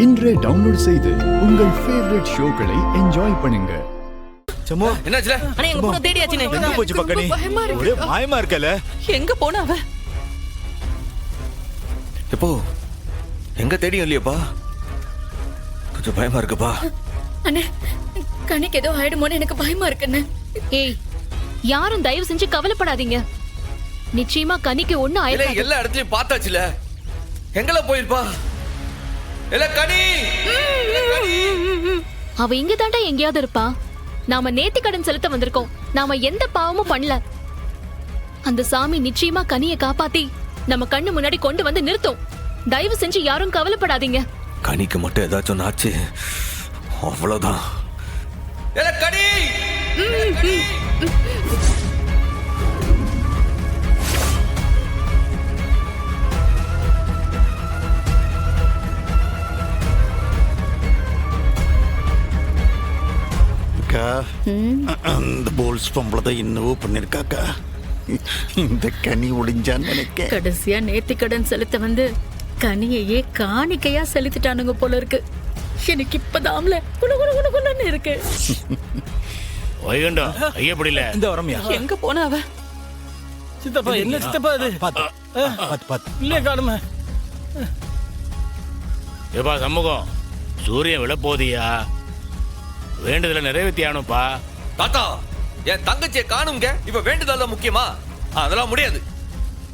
இன்றே டவுன்லோட் செய்து உங்கள் ஃபேவரட் ஷோக்களை என்ஜாய் பண்ணுங்க. சம்மு என்னாச்சுல? அண்ணா எங்க பொண்ணு தேடியாச்சுனே. எங்க போச்சு பக்கனி? ஒரே மாயமா இருக்கல. எங்க போனா அவ? எப்போ எங்க தேடியும் இல்லையப்பா. கொஞ்சம் பயமா இருக்குப்பா. அண்ணே, கணிக்கு ஏதோ ஆயிடுமோன்னு எனக்கு பயமா இருக்குன்னு. ஏய், யாரும் தயவு செஞ்சு கவலைப்படாதீங்க. நிச்சயமா கனிக்கு ஒண்ணு ஆயிடும். எல்லா இடத்துலயும் பார்த்தாச்சுல. எங்கல போயிருப்பா? இல்ல கனி. அவ இங்க தாண்டா எங்கேயாவது இருப்பா. நாம நேத்தி கடன் செலுத்த வந்திருக்கோம். நாம எந்த பாவமும் பண்ணல. அந்த சாமி நிச்சயமா கனியை காப்பாத்தி நம்ம கண்ணு முன்னாடி கொண்டு வந்து நிறுத்தும். தயவு செஞ்சு யாரும் கவலைப்படாதீங்க. கனிக்கு மட்டும் ஏதாச்சும் ஆச்சு அவ்வளவுதான். கனி அந்த போல்ஸ் பொம்பளை என்னவோ பண்ணிருக்காக்கா. இந்த கனி ஒளிஞ்சான்னு நினைக்க. கடைசியா நேத்தி கடன் செலுத்த வந்து கனியையே காணிக்கையா செலுத்திட்டானுங்க போல இருக்கு. எனக்கு இப்பதாம்ல குணு இருக்கு. வைகண்டா ஐயப்படில இந்த வரமியா? எங்க போனா அவ? சித்தப்பா என்ன சித்தப்பா இது? பாத்து இல்ல காணுமே. ஏப்பா சண்முகம், சூரியன் விழப்போதியா? வேண்டுதல நிறைவேற்றியானுப்பா. தாத்தா, என் தங்கச்சியை காணுங்க. இப்ப வேண்டுதல் முக்கியமா? அதெல்லாம் முடியாது.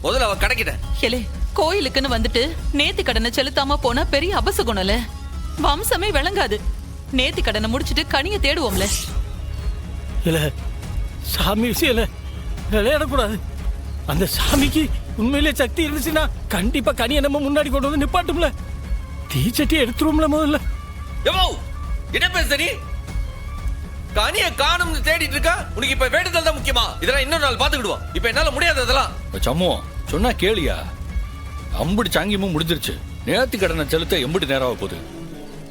முதல்ல அவ கணக்கிட்ட. ஏலே, கோயிலுக்குன்னு வந்துட்டு நேத்தி கடனை செலுத்தாம போனா பெரிய அபசகுணல. வம்சமே விளங்காது. நேத்தி கடனை முடிச்சிட்டு கனியை தேடுவோம்ல. இல்ல சாமி விஷயம் விளையாடக்கூடாது. அந்த சாமிக்கு உண்மையிலே சக்தி இருந்துச்சுன்னா கண்டிப்பா கனியை நம்ம முன்னாடி கொண்டு வந்து நிப்பாட்டும்ல. தீச்சட்டி எடுத்துருவோம்ல முதல்ல. எவ்வளோ என்ன பேச நீ? கனியை காணும்னு தேடிட்டு இருக்கா. உனக்கு இப்ப வேண்டுதல் தான் முக்கியமா? இதெல்லாம் இன்னொரு நாள் பாத்துக்கிடுவோம். இப்ப என்னால முடியாது அதெல்லாம். சம்மு சொன்னா கேளியா? அம்புடி சாங்கியமும் முடிஞ்சிருச்சு. நேர்த்தி கடனை செலுத்த எம்புடி நேரம் போகுது.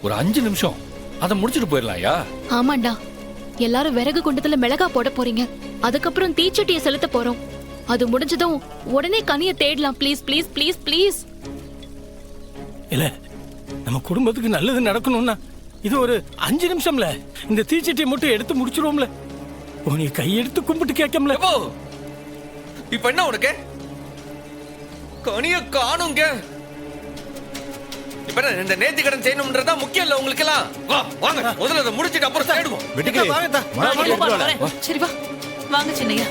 ஒரு 5 நிமிஷம் அதை முடிச்சுட்டு போயிடலாம்யா. ஆமாண்டா, எல்லாரும் விறகு குண்டத்துல மிளகா போட போறீங்க. அதுக்கப்புறம் தீச்சட்டியை செலுத்த போறோம். அது முடிஞ்சதும் உடனே கனியை தேடலாம். Please please please please. இல்ல நம்ம குடும்பத்துக்கு நல்லது நடக்கணும்னா இது ஒரு 5 நிமிஷம்ல இந்த தீச்சட்டியை மட்டும் எடுத்து முடிச்சிருவோம்ல. நீ கையெடுத்து கும்பிட்டு கேட்கல. இப்ப என்ன உனக்கு? கனிய காணுங்க. இப்ப இந்த நேர்த்தி கடன் செய்யணும்ன்றதா முக்கியம் இல்ல உங்களுக்கு எல்லாம். வாங்க முதல்ல அதை முடிச்சிட்டு அப்புறம் தேடுவோம். வெட்டிக்கே சரி வா, வாங்க சின்னையா.